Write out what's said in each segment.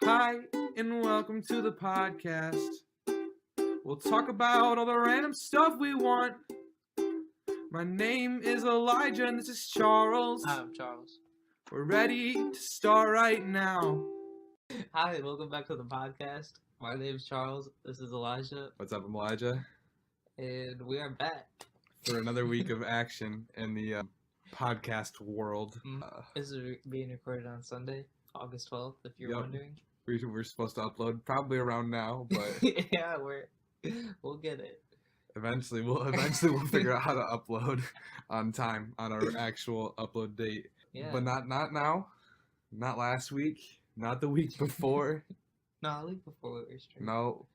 Hi, and welcome to the podcast. We'll talk about all the random stuff we want. My name is Elijah, and this is Charles. I'm Charles. We're ready to start right now. Hi, welcome back to the podcast. My name is Charles. This is Elijah, What's up, I'm Elijah? and we are back. For another week of action in the podcast world. This is being recorded on Sunday, August 12th, if you're wondering. We're supposed to upload probably around now, but yeah, we'll get it. Eventually we'll figure out how to upload on time on our actual upload date. Yeah. But not now, not last week, not the week before. No, the week before we were streaming.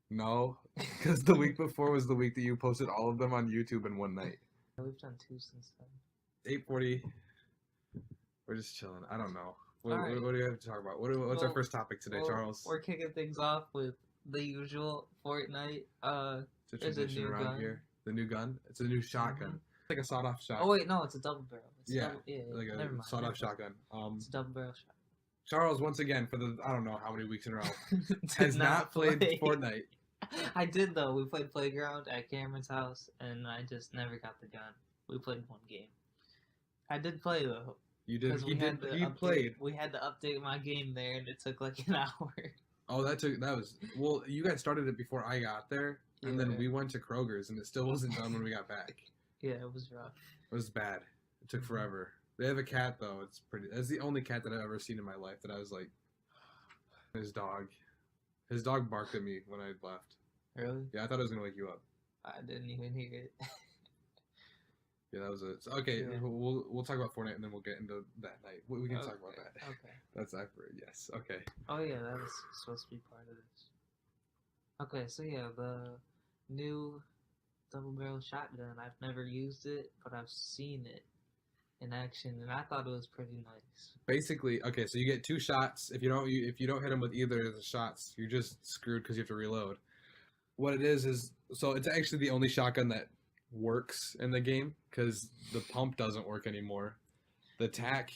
No, because the week before was the week that you posted all of them on YouTube in one night. We've done two since then. 8:40. We're just chilling. I don't know. What do you have to talk about? What's our first topic today, Charles? We're kicking things off with the usual Fortnite. It's a tradition around here. The new gun. It's a new shotgun. It's like a sawed-off shotgun. Oh wait, no, it's a double barrel. Like a never mind. sawed-off shotgun. It's a double barrel shotgun. Charles, once again, for the I don't know how many weeks in a row, has not played Fortnite. I did though. We played Playground at Cameron's house, and I just never got the gun. We played one game. I did play though. You did. He played. We had to update my game there, and it took like an hour. Oh, well. You guys started it before I got there, and then we went to Kroger's, and it still wasn't done when we got back. Yeah, it was rough. It was bad. It took forever. They have a cat though. It's pretty. That's the only cat that I've ever seen in my life that I was like. His dog barked at me when I left. Really? Yeah, I thought it was gonna wake you up. I didn't even hear it. Yeah, that was it. So, okay, yeah. We'll talk about Fortnite and then we'll get into that night. We can talk about that. Okay. That's accurate. Yes. Okay. Oh yeah, that was supposed to be part of this. Okay, so yeah, the new double barrel shotgun. I've never used it, but I've seen it in action, and I thought it was pretty nice. Basically, okay, so you get two shots. If you don't hit them with either of the shots, you're just screwed because you have to reload. What it is so it's actually the only shotgun that works in the game because the pump doesn't work anymore. The tac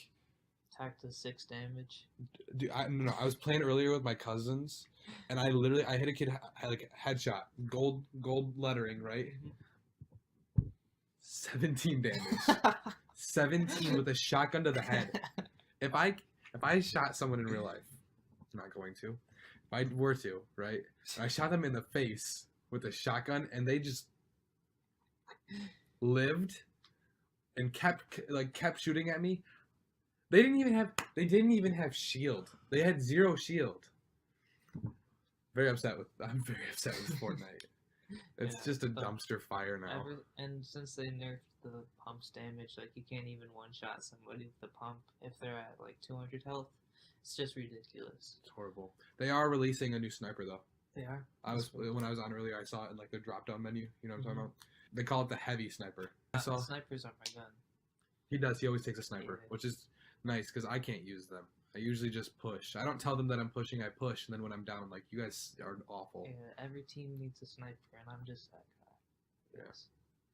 does 6 damage. Dude, I was playing earlier with my cousins, and I hit a kid like headshot, gold lettering, right? 17 damage. 17 with a shotgun to the head. If I shot someone in real life, I'm not going to. If I were to, right? I shot them in the face with a shotgun, and they just lived and kept shooting at me. They didn't even have shield. They had 0 shield. I'm very upset with Fortnite. It's just a dumpster fire now. And since they nerfed the pump's damage, like you can't even one-shot somebody with the pump if they're at like 200 health. It's just ridiculous. It's horrible. They are releasing a new sniper though. They are. When I was on earlier, I saw it in like the drop-down menu. You know what I'm talking about? They call it the heavy sniper. Snipers are my gun. He does. He always takes a sniper, which is nice because I can't use them. I usually just push. I don't tell them that I'm pushing. I push, and then when I'm down, I'm like, "You guys are awful." Yeah, every team needs a sniper, and I'm just that guy. Yes.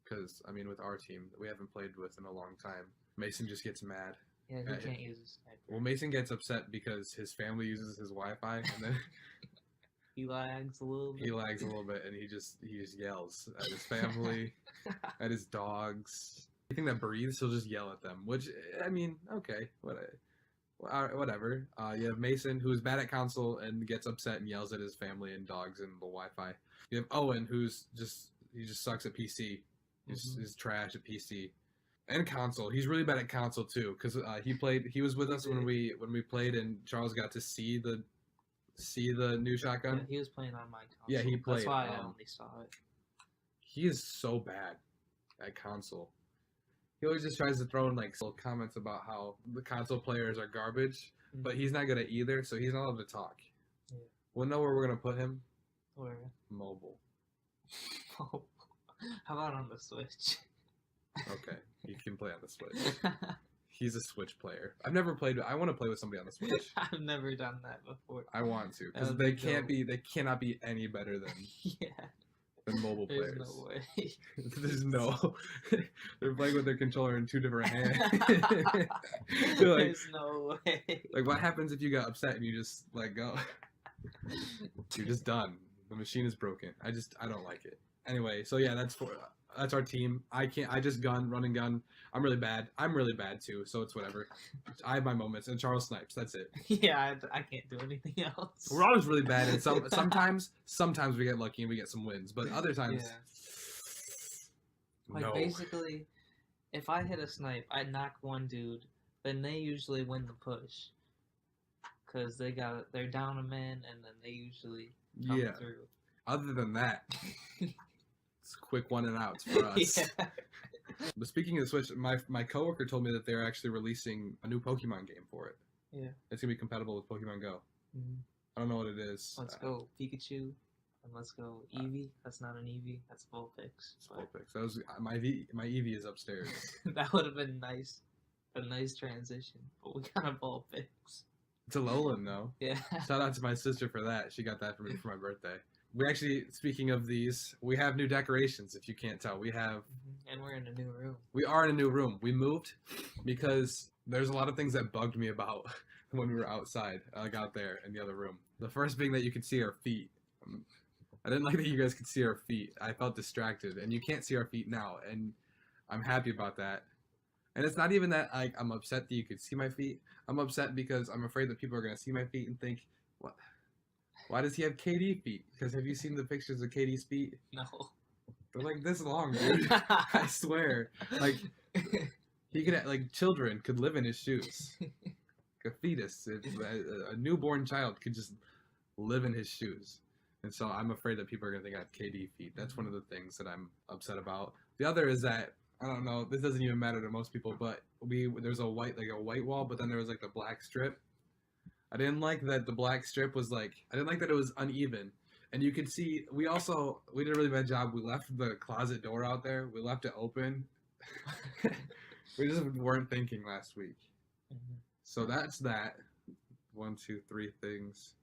Because I mean, with our team, we haven't played with in a long time. Mason just gets mad. Yeah, he can't use a sniper. Well, Mason gets upset because his family uses his Wi-Fi, and then he lags a little bit. He lags a little bit, and he just yells at his family, at his dogs. Anything that breathes, he'll just yell at them. Which, I mean, okay, whatever. You have Mason, who's bad at console and gets upset and yells at his family and dogs and the Wi-Fi. You have Owen, he just sucks at PC. He's trash at PC and console. He's really bad at console too, because he was with us when we played, and Charles got to see the new shotgun. Yeah, he was playing on my console. Yeah, he played. That's why I only saw it. He is so bad at console. He always just tries to throw in like little comments about how the console players are garbage, but he's not good at either, so he's not allowed to talk. Yeah. We'll know where we're gonna put him. Where? Mobile. How about on the Switch? Okay, you can play on the Switch. He's a Switch player. I've never played. I want to play with somebody on the Switch. I've never done that before. I want to because they cannot be any better than than mobile There's players. no way. There's no. They're playing with their controller in 2 different hands. They're like, There's no way. like, what happens if you got upset and you just let go? You're just done. The machine is broken. I don't like it. Anyway, so yeah, that's our team. I just run and gun. I'm really bad. I'm really bad too, so it's whatever. I have my moments, and Charles snipes. That's it. Yeah, I can't do anything else. We're always really bad, and sometimes we get lucky and we get some wins, but other times, Like no. basically, if I hit a snipe, I knock one dude, then they usually win the push. Cause they're down a man, and then they usually come Yeah. through. Other than that, it's quick 1 and outs for us. Yeah. But speaking of Switch, my coworker told me that they're actually releasing a new Pokemon game for it. Yeah. It's gonna be compatible with Pokemon Go. Mhm. I don't know what it is. Let's go Pikachu, and let's go Eevee. That's not an Eevee. That's Vulpix. Vulpix. That was my Eevee is upstairs. That would have been nice. A nice transition, but we got a Vulpix. It's a Alolan though. Yeah. Shout out to my sister for that. She got that for me for my birthday. We actually, speaking of these, we have new decorations. If you can't tell, we And we're in a new room. We are in a new room. We moved because there's a lot of things that bugged me about when we were outside, like out there in the other room. The first being that you could see our feet. I didn't like that you guys could see our feet. I felt distracted, and you can't see our feet now, and I'm happy about that. And it's not even that I'm upset that you could see my feet. I'm upset because I'm afraid that people are going to see my feet and think, what? Why does he have KD feet? Because have you seen the pictures of KD's feet? No. They're like this long, dude. I swear. Like, he could, like, children could live in his shoes. A fetus, a newborn child could just live in his shoes. And so I'm afraid that people are going to think I have KD feet. That's one of the things that I'm upset about. The other is that, I don't know, this doesn't even matter to most people, but there's a white wall, but then there was like the black strip. I didn't like that the black strip was I didn't like that it was uneven. And you could see, we did a really bad job. We left the closet door out there. We left it open. We just weren't thinking last week. Mhm. So that's that. 1, 2, 3 things.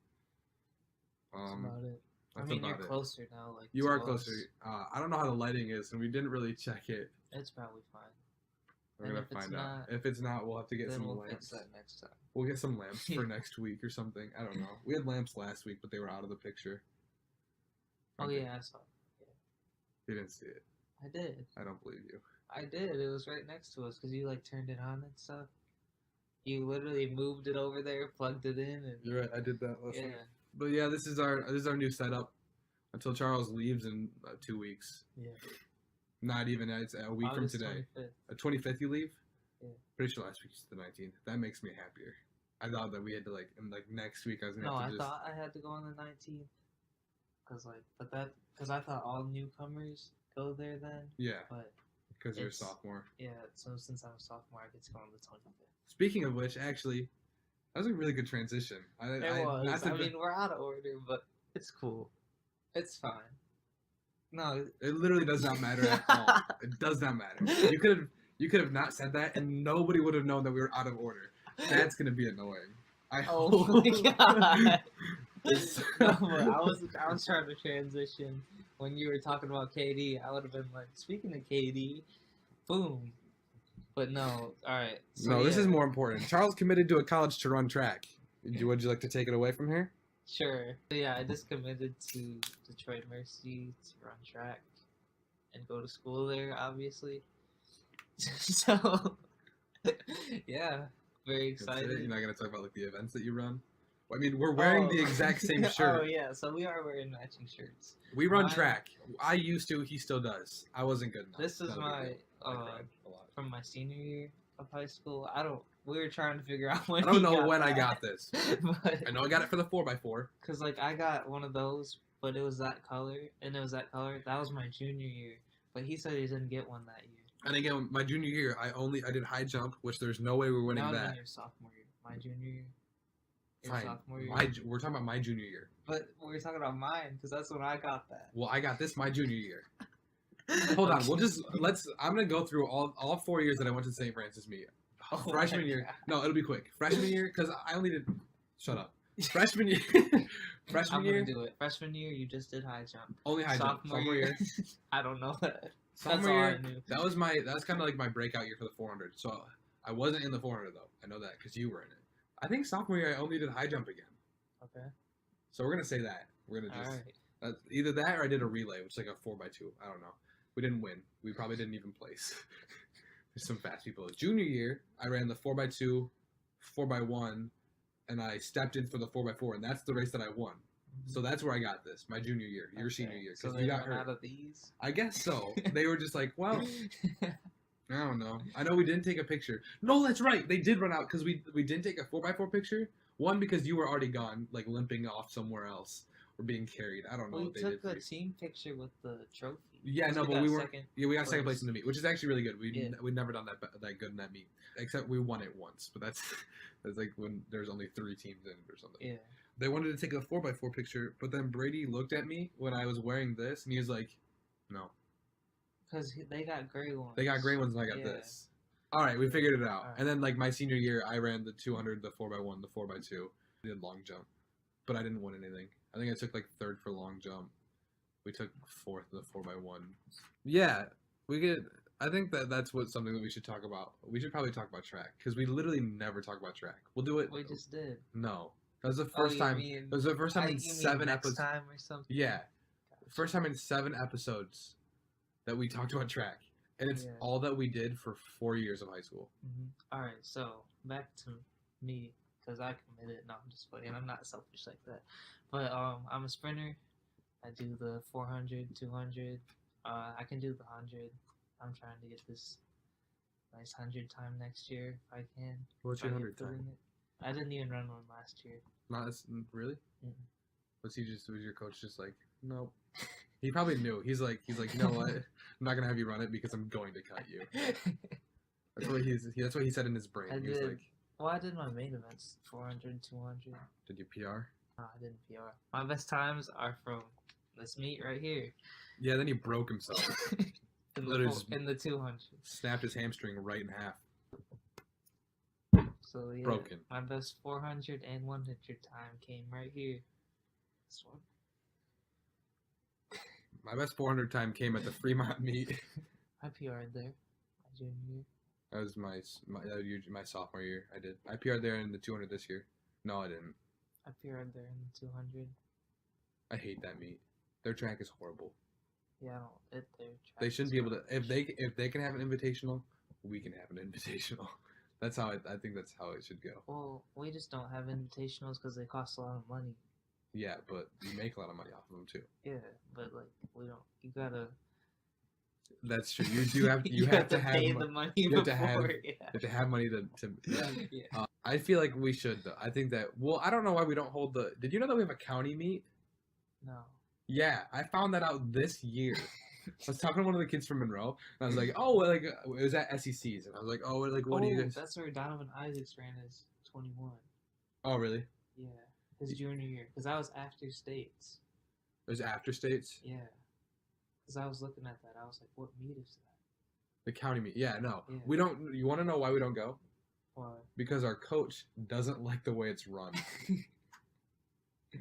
That's about it. I That's mean, about you're it. closer now. Like You to are us. closer. I don't know how the lighting is, and we didn't really check it. It's probably fine. We're And gonna if it's find out. not, If it's not, we'll have to get Then some we'll lamps. fix that next time. We'll get some lamps for next week or something. I don't know. We had lamps last week, but they were out of the picture. Oh Okay. yeah, I saw. You didn't see it. I did. I don't believe you. I did. It was right next to us because you like turned it on and stuff. You literally moved it over there, plugged it in, and You're right. I did that last yeah. week. But yeah, this is our new setup until Charles leaves in 2 weeks. Yeah. Not even. It's a week August from today. 25th. 25th you leave? Yeah. Pretty sure last week was the 19th. That makes me happier. I thought that we had to next week I was gonna No, have to I thought I had to go on the 19th. Because I thought all newcomers go there then. Yeah, But because you're a it's- sophomore. yeah, so since I'm a sophomore, I get to go on the 25th. Speaking of which, actually, that was a really good transition. It was. I mean, we're out of order, but it's cool. It's fine. No. it literally does not matter at all. It does not matter. You could have not said that, and nobody would have known that we were out of order. That's gonna be annoying. Oh my god. It's- No, but I was trying to transition when you were talking about KD. I would have been like, speaking of KD, boom. But no, all right. So no, this yeah, is more important. Charles committed to a college to run track. Would you like to take it away from here? sure. So yeah, I just committed to Detroit Mercy to run track and go to school there, obviously. So yeah, very That's it? excited. You're not gonna talk about the events that you run. I mean, we're wearing the exact same shirt. Oh yeah, so we are wearing matching shirts. We run Mine- track. I used to. He still does. I wasn't good enough. This is Not a big my deal. I cried a lot. from my senior year of high school. We were trying to figure out when. I don't he know got when I that. got this. But I know I got it for the 4x4. because like I got one of those, but it was that color, and it was that color. That was my junior year, but he said he didn't get one that year. And again, my junior year, I did high jump, which there's no way we're winning That was that. in your sophomore year. My junior year. Your Fine. sophomore year. We're talking about my junior year. But we're talking about mine because that's when I got that. Well, I got this my junior year. Hold on. I'm gonna go through all 4 years that I went to St. Francis Media. Oh Freshman my year. God. No, it'll be quick. Freshman year, because I only did. Shut up. Freshman year. Freshman I'm year. gonna do it. Freshman year, you just did high jump. Only high jump. Sophomore year, I don't know that. Sophomore all I year, knew. that was kind of like my breakout year for the 400. So I wasn't in the 400 though. I know that because you were in it. I think sophomore year I only did high jump again. Okay. So we're gonna say that. We're gonna just All right. either that or I did a relay, which is like a 4x2. I don't know. We didn't win. We probably didn't even place. There's some fast people. Junior year, I ran the 4x2, 4x1, and I stepped in for the 4x4, and that's the race that I won. So that's where I got this, my junior year, your senior year, So because they you got ran hurt. out of these. I guess so. They were just like, well, I don't know. I know we didn't take a picture. No, that's right. They did run out because we didn't take a 4x4 picture. One, because you were already gone, like limping off somewhere else or being carried. I don't know. We what they took did a team picture with the trophy. Yeah, no, but we weren't. Yeah, we got second place in the meet, which is actually really good. Yeah. We'd never done that good in that meet, except we won it once. But that's like when there's only 3 teams in it or something. Yeah. They wanted to take a 4x4 picture, but then Brady looked at me when I was wearing this, and he was like, "No." Because they got gray ones. They got gray ones, and I got this. All right, we figured it out. Right. And then like my senior year, I ran the 200, the 4x1, the 4x2. I did long jump, but I didn't win anything. I think I took like 3rd for long jump. We took 4th in the 4x1. Yeah, we could. I think that's something that we should talk about. We should probably talk about track because we literally never talk about track. We'll do it. We just did. No, that was the first time. It was the first time in 7 episodes. Time or something. Yeah, Gotcha. first time in 7 episodes that we talked about track, and it's all that we did for 4 years of high school. All right, so back to me because I committed. No, I'm just playing. I'm not selfish like that. But I'm a sprinter. I do the 400, 200. I can do the 100. I'm trying to get this nice 100 time next year if I can. What's your 100 time? I didn't even run one last year. Not really. Was your coach just like, nope? He probably knew. He's like, you know what? I'm not gonna have you run it because I'm going to cut you. That's what he said in his brain. He was like, well, I did my main events, 400, 200. Did you PR? No, I didn't PR. My best times are from this meet right here. Yeah, then he broke himself. in the 200. Snapped his hamstring right in half. So yeah, broken. My best 400 and 100 time came right here. This one. My best 400 time came at the Fremont meet. I PR'd there, my junior year. That was my sophomore year. I PR'd there in the 200 this year. No, I didn't. I PR'd there in the 200. I hate that meet. Their track is horrible. Yeah, their track. They shouldn't be able to. If they can have an invitational, we can have an invitational. That's how I think that's how it should go. Well, we just don't have invitationals because they cost a lot of money. Yeah, but you make a lot of money off of them too. Yeah, but like we don't. You gotta. That's true. You have to pay the money. You have before, to have money to. Yeah. I feel like we should though. I think that. Well, I don't know why we don't hold the. Did you know that we have a county meet? No. Yeah, I found that out this year. I was talking to one of the kids from Monroe, and I was like, "Oh, like it was at SEC's," and I was like, "Oh, like what do you guys?" That's where Donovan Isaacs ran his 21. Oh, really? Yeah, his junior year, because I was after states. It was after states. Yeah, because I was looking at that, I was like, "What meet is that?" The county meet. Yeah, no, Yeah. we don't. You want to know why we don't go? Why? Because our coach doesn't like the way it's run.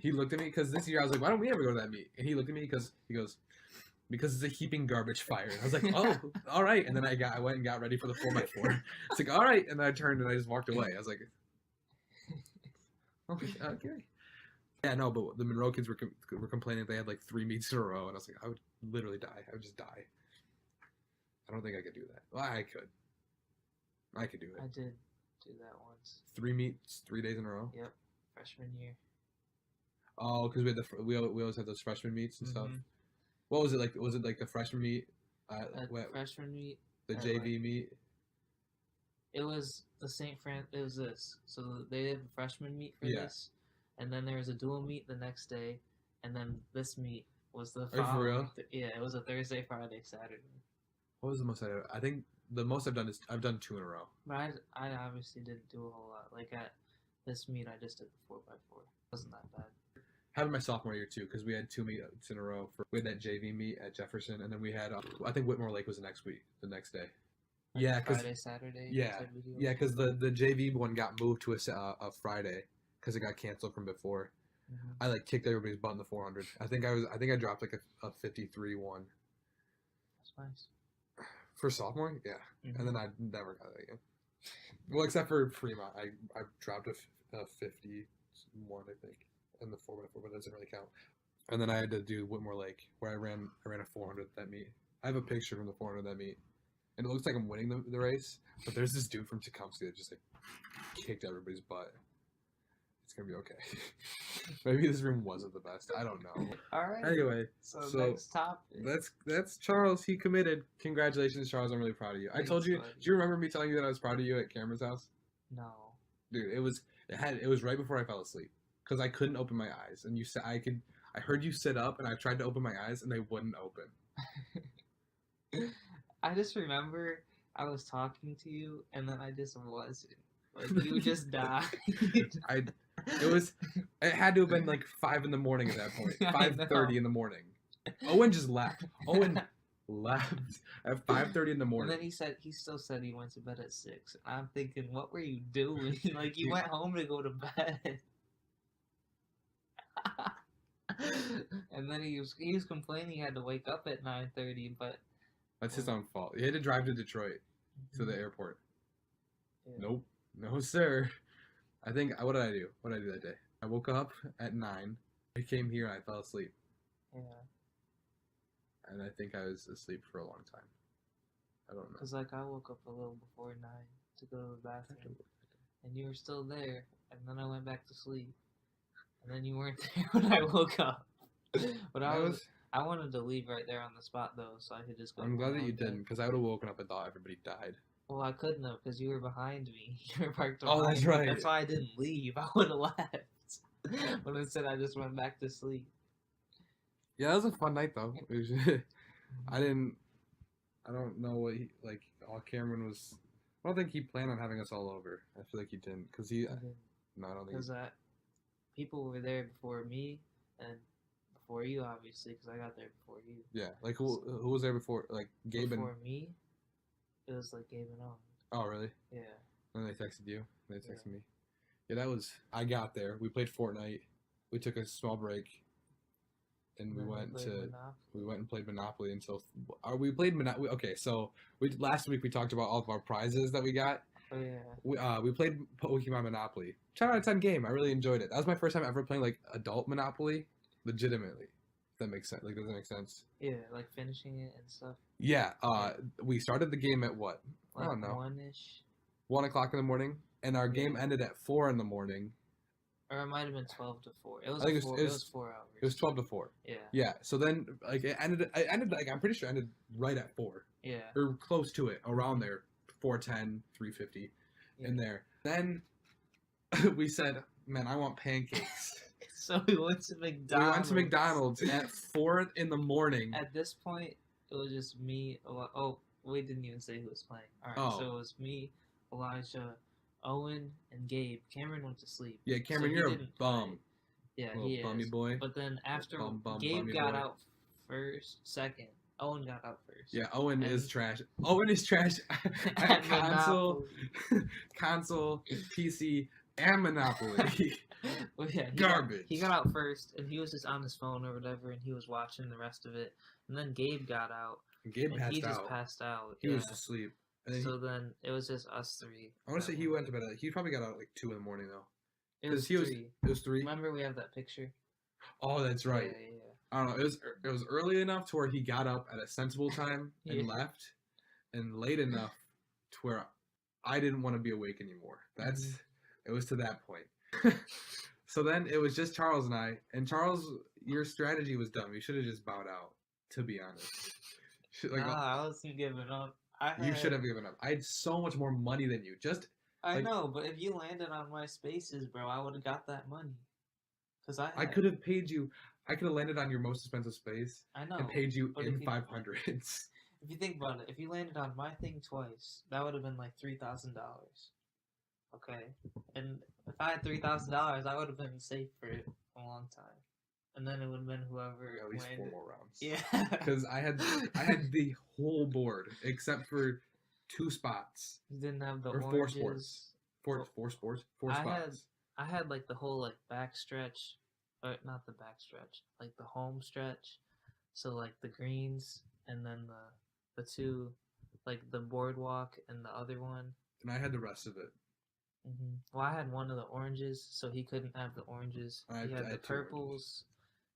He looked at me because this year I was like, "Why don't we ever go to that meet?" And he looked at me because he goes, "Because it's a heaping garbage fire." And I was like, "Oh, all right." And then I went and got ready for the 4x4. It's like, "All right," and then I turned and I just walked away. I was like, "Okay." Yeah, no, but the Monroe kids were complaining they had like 3 meets in a row, and I was like, I would literally die. I would just die. I don't think I could do that. Well, I could. I could do it. I did do that once. 3 meets, 3 days in a row. Yep, freshman year. Oh, because we always had those freshman meets and stuff. What was it like? Was it like the freshman meet? Freshman meet. The JV meet. It was the St. It was this. So they did a freshman meet for this, and then there was a dual meet the next day, and then this meet was the following. For real? Yeah, it was a Thursday, Friday, Saturday. What was the most I think the most I've done is I've done 2 in a row. But I obviously didn't do a whole lot. Like at this meet, I just did the 4x4. Wasn't that bad. Happened my sophomore year too, because we had 2 meets in a row. We had that JV meet at Jefferson, and then we had I think Whitmore Lake was the next day. Like yeah, because Friday, Saturday. Yeah, because the JV one got moved to a Friday, because it got canceled from before. Mhm. I like kicked everybody's butt in the 400. I think I dropped like a 53 one That's nice. for sophomore. Yeah, Mhm. and then I never got it again. Well, except for Fremont, I dropped a 51, I think, in the 4x4, but that doesn't really count. And then I had to do Whitmore Lake, where I ran a 400 at that meet. I have a picture from the 400 that meet, and it looks like I'm winning the race. But there's this dude from Tecumseh that just like kicked everybody's butt. It's gonna be okay. Maybe this room wasn't the best. I don't know. All right. Anyway, So so next topic. that's Charles. He committed. Congratulations, Charles. I'm really proud of you. I told you. Thanks, buddy. Do you remember me telling you that I was proud of you at Cameron's house? No. Dude, it was right before I fell asleep because I couldn't open my eyes, and you said I could. I heard you sit up, and I tried to open my eyes, and they wouldn't open. I just remember I was talking to you, and then I just wasn't. Like you just died. It had to have been like 5 in the morning at that point. 5:30 in the morning. Owen just left. Owen left at 5:30 in the morning. And then he still said he went to bed at 6. And I'm thinking, what were you doing? Like you went home to go to bed. And then he was complaining he had to wake up at 9:30, but that's his own fault. He had to drive to Detroit to the airport. Yeah. Nope. No, sir. I think, what did I do? What did I do that day? I woke up at 9. I came here and I fell asleep. Yeah. And I think I was asleep for a long time. I don't know. Because, like, I woke up a little before 9 to go to the bathroom. And you were still there. And then I went back to sleep. And then you weren't there when I woke up. But I wanted to leave right there on the spot, though, so I could just go. I'm glad that you didn't, because I would have woken up and thought everybody died. Well, I couldn't have, because you were behind me. You were parked behind Oh, that's me. right. That's why I didn't leave. I would have left. But instead, I just went back to sleep. Yeah, that was a fun night, though. I don't know what all Cameron was. I don't think he planned on having us all over. I feel like he didn't, because no, I don't think. Because people were there before me and before you, obviously, because I got there before you. Yeah, like who was there before? Like Gabe before me, it was like Gabe and Owen. Oh, really? Yeah. And they texted you. They texted me. Yeah, I got there. We played Fortnite. We took a small break. And we went and played Monopoly until we played Monopoly. Okay, so last week we talked about all of our prizes that we got. Oh yeah. We played Pokemon Monopoly. 10 out of 10 game. I really enjoyed it. That was my first time ever playing like adult Monopoly, legitimately. If that makes sense. Like, does that make sense? Yeah, like finishing it and stuff. Yeah. We started the game at what? Like I don't know. 1-ish. 1 o'clock in the morning, and our game ended at 4 in the morning. Or it might have been 12 to 4. It was. I think it was 4 hours. It was 12 to 4. Yeah. Yeah. So then, like, it ended like I'm pretty sure it ended right at 4. Yeah. Or close to it, around there, 4:10, 3:50, in there. Then we said, "Man, I want pancakes." So we went to McDonald's. We went to McDonald's at 4 in the morning. At this point, it was just me. Oh, we didn't even say who was playing. All right, so it was me, Elijah, Owen, and Gabe. Cameron went to sleep. Yeah, Cameron, you're a bum. Yeah, little he is. bummy boy. But then after Gabe got out second. Owen got out first. Yeah, Owen is trash. Owen is trash at console, PC, and Monopoly. Well, yeah, garbage. He got out first, and he was just on his phone or whatever, and he was watching the rest of it. And then Gabe got out. Gabe and he just passed out. He was asleep. And then it was just us three. I want to say he went to bed. He probably got out at like 2 in the morning though. It was 3. It was 3. Remember we have that picture? Oh, that's right. Yeah. I don't know. It was early enough to where he got up at a sensible time and left, and late enough to where I didn't want to be awake anymore. It was to that point. So then it was just Charles and I. And Charles, your strategy was dumb. You should have just bowed out. To be honest, I wasn't giving up. You should have given up. I had so much more money than you. I know, but if you landed on my spaces, bro, I would have got that money. Cause I could have paid you. I could have landed on your most expensive space. I know. And paid you in 500s. If you think about it, if you landed on my thing twice, that would have been like $3,000. Okay, and if I had $3,000, I would have been safe for a long time. And then it would have been whoever at least landed. 4 more rounds. Yeah. Because I had the whole board except for 2 spots. You didn't have the or oranges. 4 sports. 4 spots. I had like the whole like back stretch, or not the back stretch, like the home stretch. So like the greens and then the two, like the boardwalk and the other one. And I had the rest of it. Well, I had one of the oranges, so he couldn't have the oranges. He had the purples.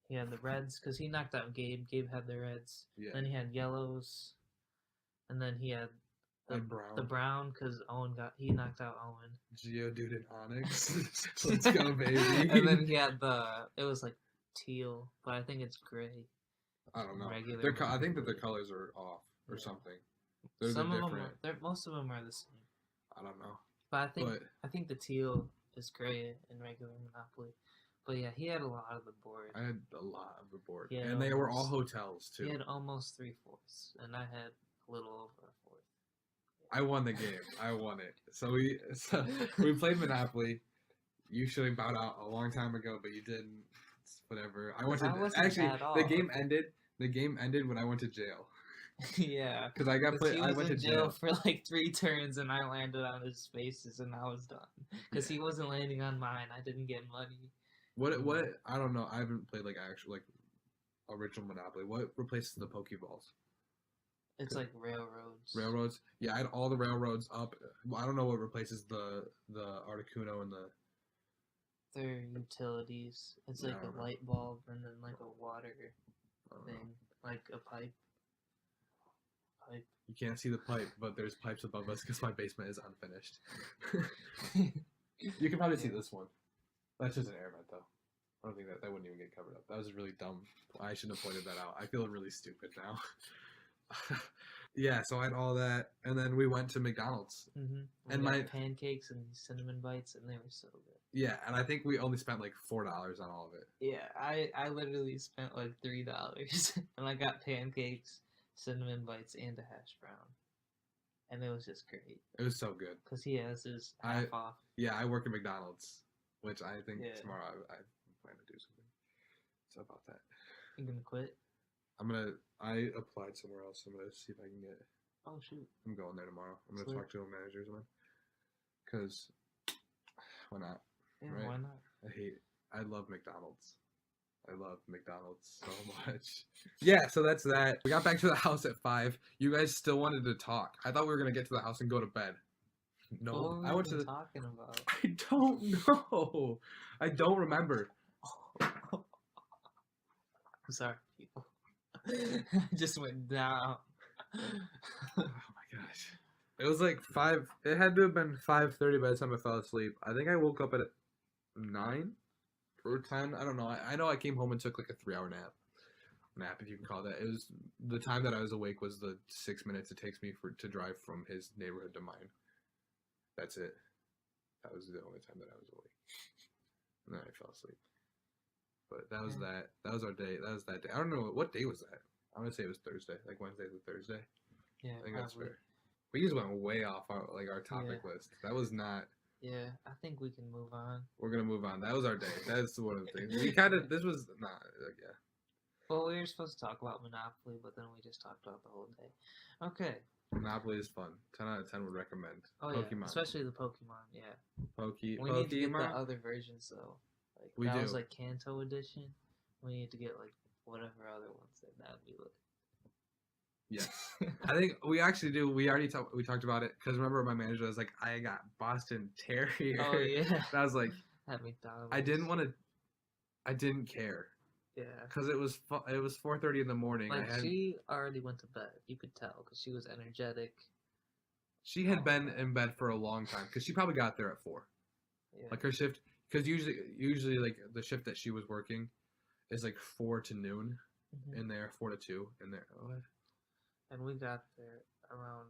He had the reds because he knocked out Gabe. Gabe had the reds. Yeah. Then he had yellows, and then he had the brown because he knocked out Owen. Geodude and Onyx. Let's go, baby. And then he had it was like teal, but I think it's gray. I don't know. Regular. I think that the colors are off or something. Some of them, most of them are the same. I don't know. But I think the teal is gray in regular Monopoly. But yeah, he had a lot of the board. I had a lot of the board, and they were all hotels too. He had almost 3/4, and I had a little over a fourth. I won the game. I won it. So we played Monopoly. You should have bowed out a long time ago, but you didn't. It's whatever. The game ended. The game ended when I went to jail. Yeah, because I went to jail for like 3 turns, and I landed on his faces, and I was done. Because he wasn't landing on mine. I didn't get money. What? I don't know. I haven't played like actual original Monopoly. What replaces the Pokeballs? It's like railroads. Railroads. Yeah, I had all the railroads up. Well, I don't know what replaces the Articuno and the. They're utilities. It's like a light bulb and then like a water thing, like a pipe. You can't see the pipe, but there's pipes above us because my basement is unfinished. You can probably see this one. That's just an air vent, though. I don't think that wouldn't even get covered up. That was really dumb. I shouldn't have pointed that out. I feel really stupid now. Yeah, so I had all that, and then we went to McDonald's. And my pancakes and cinnamon bites, and they were so good. Yeah, and I think we only spent like $4 on all of it. Yeah, I literally spent like $3, and I got pancakes, cinnamon bites, and a hash brown, and it was just great. It was so good because he has his half off. Yeah, I work at McDonald's, which I think tomorrow I plan to do something. So about that. You gonna quit? I applied somewhere else. I'm gonna see if I can get. Oh shoot! I'm going there tomorrow. I'm gonna talk to a manager man. Cause why not? Yeah, right? Why not? I love McDonald's. I love McDonald's so much. Yeah, so that's that. We got back to the house at 5. You guys still wanted to talk. I thought we were gonna get to the house and go to bed. No, what were we talking about? I don't know. I don't remember. I'm sorry, people. I just went down. Oh my gosh. It was like 5. It had to have been 5:30 by the time I fell asleep. I think I woke up at 9 or 10. I don't know. I know I came home and took like a 3-hour nap, if you can call it that. It was the time that I was awake was the 6 minutes it takes me to drive from his neighborhood to mine. That's it. That was the only time that I was awake. And then I fell asleep. But that was that. That was our day. That was that day. I don't know what day was that. I'm gonna say it was Thursday, like Wednesday to Thursday. Yeah, I think that's fair. We just went way off our topic list. That was not. Yeah, I think we can move on. We're gonna move on. That was our day. That's one of the things. This was not. Yeah. Well, we were supposed to talk about Monopoly, but then we just talked about the whole day. Okay. Monopoly is fun. 10 out of 10 would recommend. Oh Pokemon. Yeah, especially the Pokemon. Yeah. We need to get the other versions though. Like that was like Kanto edition. We need to get like whatever other ones that would be like. Yes, I think we actually do. We talked about it because remember my manager was like, I got Boston Terrier. Oh yeah. And I was like, at McDonald's. I didn't care. Yeah. Because it was 4:30 in the morning. Like she already went to bed. You could tell because she was energetic. She had been in bed for a long time because she probably got there at 4. Yeah. Like her shift, because usually like the shift that she was working is like 4 to noon in there, 4 to 2 in there. Oh, and we got there around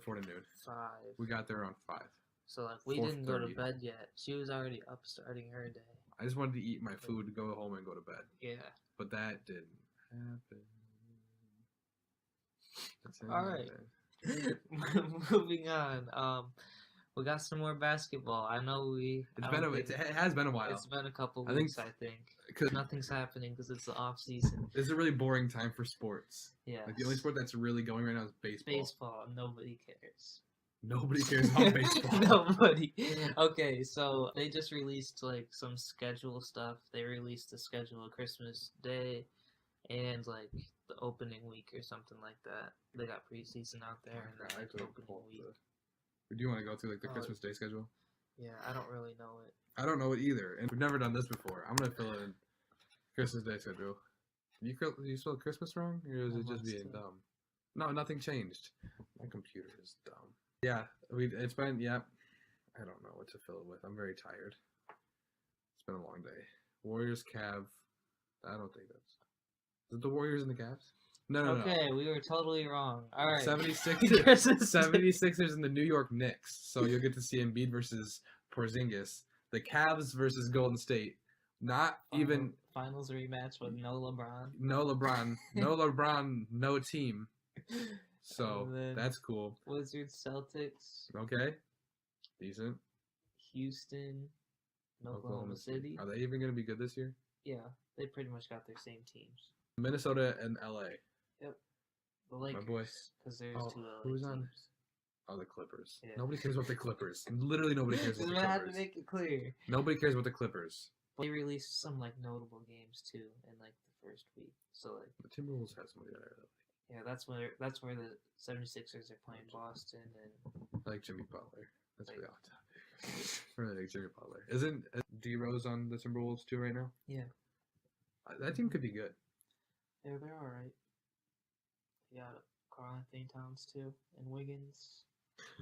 4 to noon. 5. We got there around 5. So like we didn't go to bed yet. She was already up starting her day. I just wanted to eat my food, go home, and go to bed. Yeah. But that didn't happen. All right. Moving on. We got some more basketball. I know it has been a while. It's been a couple weeks, I think. Because nothing's happening because it's the off season. It's a really boring time for sports. Yeah. Like the only sport that's really going right now is baseball. Baseball. Nobody cares. Nobody cares about baseball. Nobody. Okay, so they just released like some schedule stuff. They released the schedule of Christmas Day and like the opening week or something like that. They got preseason out there and then like opening week. Do you want to go through like the Oh, Christmas Day schedule? Yeah, I don't really know it. I don't know it either, and we've never done this before. I'm gonna fill in Christmas Day schedule. You spelled Christmas wrong, or is it just being dumb? No, nothing changed. My computer is dumb. Yeah, it's been, yeah, I don't know what to fill it with. I'm very tired. It's been a long day. Warriors, Cav. I don't think that's. Is it the Warriors and the Cavs? No. Okay, we were totally wrong. All right. 76ers and the New York Knicks. So you'll get to see Embiid versus Porzingis. The Cavs versus Golden State. Finals rematch with no LeBron. No LeBron, no team. So that's cool. Wizards, Celtics. Okay. Decent. Houston, Oklahoma City. Are they even going to be good this year? Yeah, they pretty much got their same teams. Minnesota and LA. Yep. The Lakers. My boys. Because there's two LA who's teams. On? Oh, the Clippers. Yeah. Nobody cares about the Clippers. Literally nobody cares about the Clippers. I had to make it clear. Nobody cares about the Clippers. They released some like notable games too in like the first week. So like the Timberwolves have somebody that I really like. Yeah, that's where the 76ers are playing Boston and I like Jimmy Butler. That's really off topic. I really like Jimmy Butler. Isn't D Rose on the Timberwolves too right now? Yeah. That team could be good. Yeah, they're alright. Yeah, Karl Anthony Towns too and Wiggins.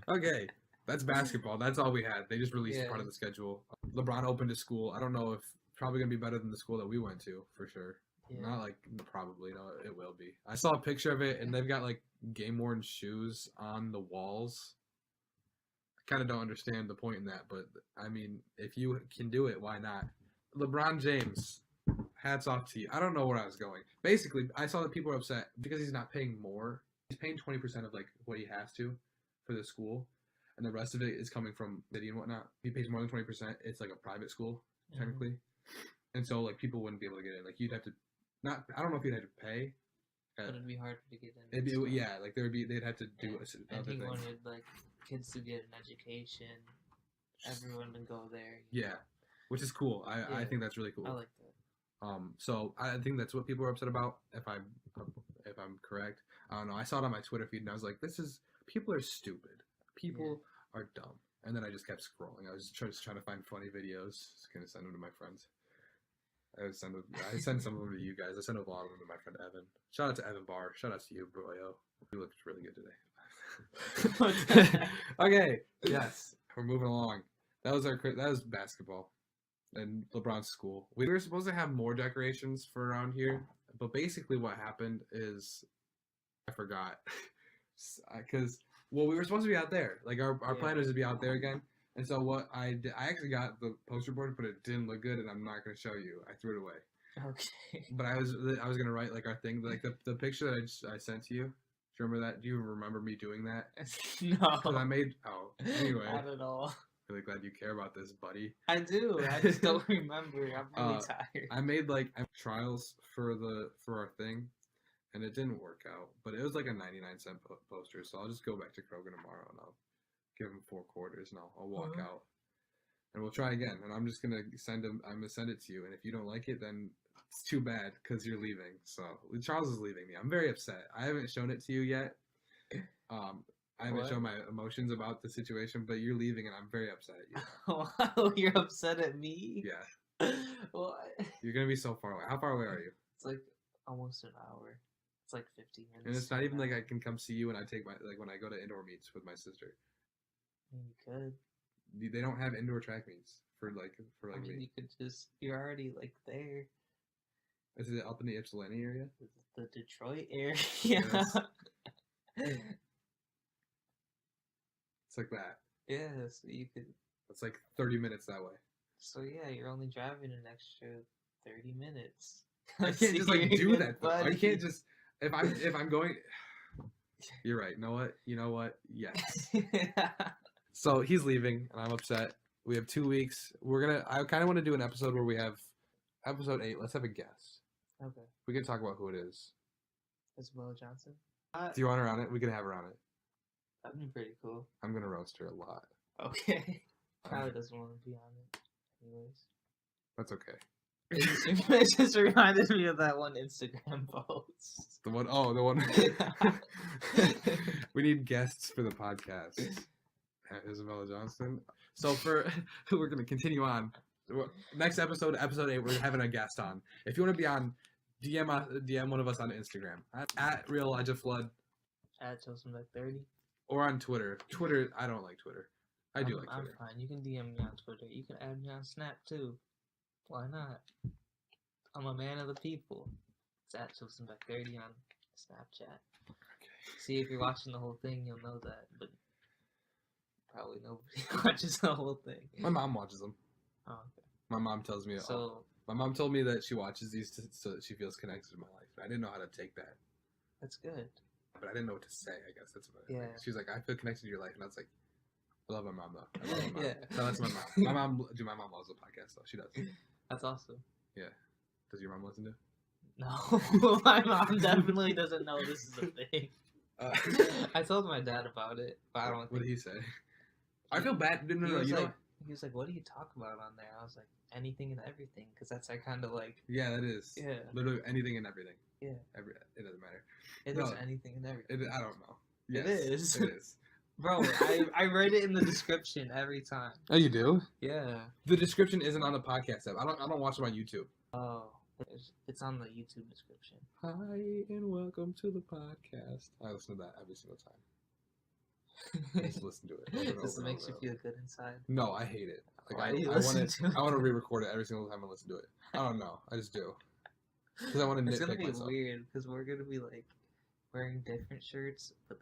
Okay. That's basketball. That's all we had. They just released part of the schedule. LeBron opened a school. I don't know if probably gonna be better than the school that we went to for sure. Yeah. Not like probably. No, it will be. I saw a picture of it, and they've got like game worn shoes on the walls. I kind of don't understand the point in that, but I mean, if you can do it, why not? LeBron James, hats off to you. I don't know where I was going. Basically, I saw that people are upset because he's not paying more. He's paying 20% of like what he has to for the school. And the rest of it is coming from city and whatnot. If he pays more than 20%, it's like a private school, technically. And so, like, people wouldn't be able to get in. Like, you'd have to, I don't know if you'd have to pay. But it'd be hard to get in. Like, they'd have to do other things. And he wanted, like, kids to get an education, everyone to go there. Yeah, which is cool. I think that's really cool. I like that. So I think that's what people are upset about, if I'm correct. I don't know. I saw it on my Twitter feed, and I was like, people are stupid. People are dumb. And then I just kept scrolling. I was just trying to find funny videos. Just gonna send them to my friends. I sent some of them to you guys. I sent a lot of them to my friend Evan. Shout out to Evan Barr. Shout out to you, Broyo. You looked really good today. Okay. Yes. We're moving along. That was basketball and LeBron's school. We were supposed to have more decorations for around here, but basically what happened is I forgot because. Well, we were supposed to be out there. Like, our plan was to be out there again. And so what I did, I actually got the poster board, but it didn't look good, and I'm not going to show you. I threw it away. Okay. But I was going to write, like, our thing. Like, the picture that I sent to you. Do you remember that? Do you remember me doing that? No. Anyway. Not at all. Really glad you care about this, buddy. I do. I just don't remember. I'm really tired. I made, like, trials for our thing. And it didn't work out, but it was like a 99-cent poster. So I'll just go back to Kroger tomorrow and I'll give him 4 quarters and I'll walk out, and we'll try again. And I'm just gonna send it to you. And if you don't like it, then it's too bad because you're leaving. So Charles is leaving me. I'm very upset. I haven't shown it to you yet. I haven't shown my emotions about the situation, but you're leaving, and I'm very upset at you. Wow, you're upset at me? Yeah. What? You're gonna be so far away. How far away are you? It's like almost an hour. It's like 15 minutes. And it's not even like I can come see you and I take when I go to indoor meets with my sister. You could. They don't have indoor track meets for me. You could you're already like there. Is it up in the Ypsilanti area? The Detroit area. Yes. It's like that. Yeah, so you could. It's like 30 minutes that way. So yeah, you're only driving an extra 30 minutes. I can't just like do that though. I can't just if I'm going. You're right. You know what? Yes. So he's leaving, and I'm upset. We have 2 weeks. I kind of want to do an episode where we have episode 8. Let's have a guess. Okay. We can talk about who it is. Isabella Johnson. Do you want her on it? We can have her on it. That'd be pretty cool. I'm gonna roast her a lot. Okay. Probably doesn't want to be on it. Anyways. That's okay. It just reminded me of that one Instagram post. The one, oh, the one. We need guests for the podcast. Isabella Johnson. So we're gonna continue on. Next episode, episode 8, we're having a guest on. If you want to be on, DM one of us on Instagram at Real Elijah Flood. At JosephBeck30. Or on Twitter. Twitter, I don't like Twitter. I do like Twitter. I'm fine. You can DM me on Twitter. You can add me on Snap too. Why not? I'm a man of the people. It's at JosephBeck30 on Snapchat. Okay. See, if you're watching the whole thing, you'll know that. But probably nobody watches the whole thing. My mom watches them. Oh, okay. My mom tells me. So my mom told me that she watches these so that she feels connected to my life. I didn't know how to take that. That's good. But I didn't know what to say. I guess that's what. Yeah. She was like, "I feel connected to your life," and I was like, "I love my mom though. I love my mom." Yeah. So that's my mom. My mom loves the podcast though. She does. That's awesome. Yeah. Does your mom listen to it? No, my mom definitely doesn't know this is a thing. I told my dad about it, but I don't. What did he say? I feel bad. No, He was like, "What do you talk about on there?" I was like, "Anything and everything," because that's kind of like. Yeah, that is. Yeah. Literally anything and everything. Yeah. It doesn't matter. It is anything and everything. I don't know. Yes, it is. It is. Bro, I write it in the description every time. Oh, you do? Yeah. The description isn't on the podcast app. I don't watch it on YouTube. Oh, it's on the YouTube description. Hi and welcome to the podcast. I listen to that every single time. I just listen to it. Does it make you feel good inside? No, I hate it. Like Why do you I want to re-record it every single time I listen to it. I don't know. I just do. Because I want to nitpick myself. It's gonna be weird because we're gonna be like wearing different shirts, but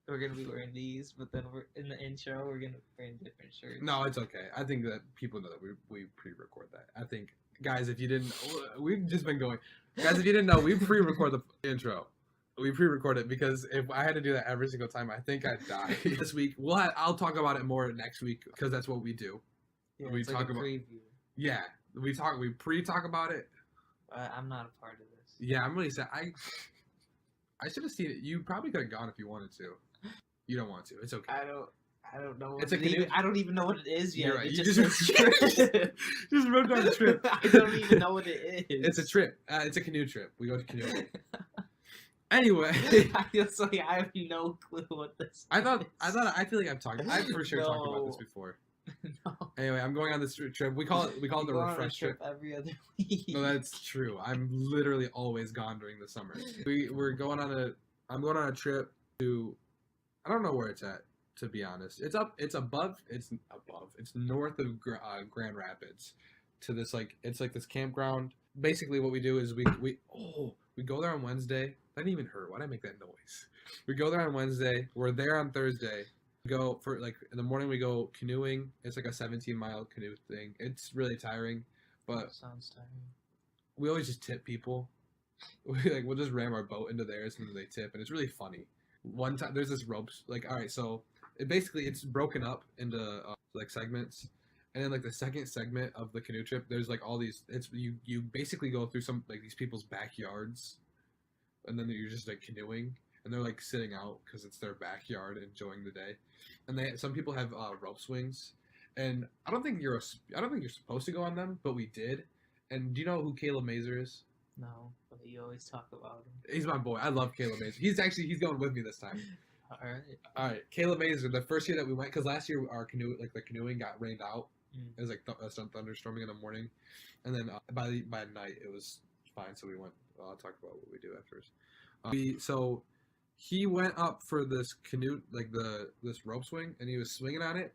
we're gonna be wearing these, but then we're in the intro we're gonna be wearing different shirts. No, it's okay. I think that people know that we pre-record that. I think, guys, if you didn't, we've just been going. Guys, if you didn't know, we pre-record the intro. We pre-record it because if I had to do that every single time, I think I'd die. This week, I'll talk about it more next week because that's what we do. Yeah, we it's talk like a about preview. Yeah, we pre-talk about it. I'm not a part of this. Yeah, I'm really sad. I should have seen it. You probably could have gone if you wanted to. You don't want to. It's okay. I don't know. I don't even know what it is yet. You're right. It You just wrote down the trip. I don't even know what it is. It's a trip. It's a canoe trip. We go to canoeing. Anyway, I feel like I have no clue what this is. I feel like I've for sure talked about this before. No. Anyway, I'm going on this trip. We call it the refresh trip. Every other week. No, that's true. I'm literally always gone during the summer. I'm going on a trip to, I don't know where it's at, to be honest. It's north of Grand Rapids to this it's like this campground. Basically what we do is we go there on Wednesday. That didn't even hurt. Why'd I make that noise? We go there on Wednesday. We're there on Thursday. We go for in the morning we go canoeing. It's like a 17-mile canoe thing. It's really tiring, but sounds tiring. We always just tip people. We'll just ram our boat into theirs and then they tip, and it's really funny. One time there's this ropes all right, so it's broken up into segments, and then the second segment of the canoe trip there's all these, you basically go through some these people's backyards, and then you're just canoeing, and they're sitting out because it's their backyard enjoying the day, and some people have rope swings, and I don't think you're supposed to go on them, but we did. And do you know who Caleb Mazer is? No, but you always talk about him. He's my boy. I love Caleb Mazer. He's going with me this time. All right. Caleb Mazer. The first year that we went, because last year our canoe, the canoeing got rained out. It was thunderstorming in the morning, and then by night it was fine. So we went. I'll talk about what we do afterwards. So he went up for this canoe, this rope swing, and he was swinging on it.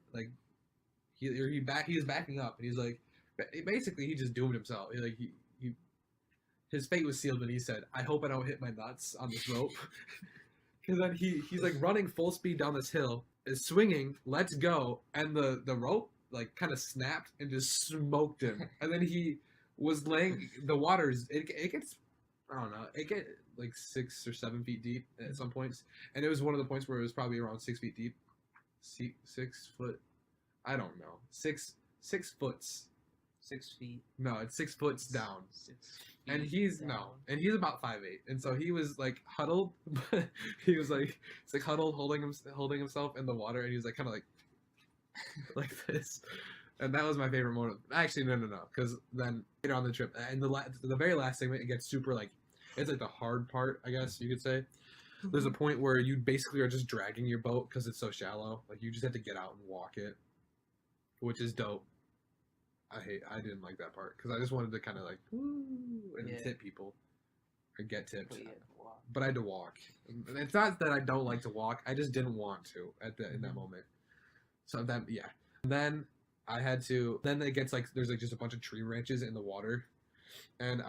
He was backing up, and he's basically he just doomed himself. His fate was sealed when he said, "I hope I don't hit my nuts on this rope." Because then he's running full speed down this hill, is swinging, lets go, and the rope kind of snapped and just smoked him. And then he was laying the waters. It gets, I don't know, it get 6 or 7 feet deep at some points, and it was one of the points where it was probably around 6 feet deep, 6 foot. I don't know, 6 foot. 6 feet. No, it's 6 foot down. 6 And feet he's down. he's about 5'8", and so he was like huddled, but he was like huddled, holding himself in the water, and he was like kind of like this, and that was my favorite moment. Actually, no, because then later on the trip, and the very last segment, it gets super like, it's like the hard part, I guess you could say. There's a point where you basically are just dragging your boat because it's so shallow, like you just have to get out and walk it, which is dope. I didn't like that part because I just wanted to kind of like woo and tip people or get tipped, but I had to walk. And it's not that I don't like to walk; I just didn't want to in that moment. So that and then I had to. Then it gets like there's like just a bunch of tree branches in the water, and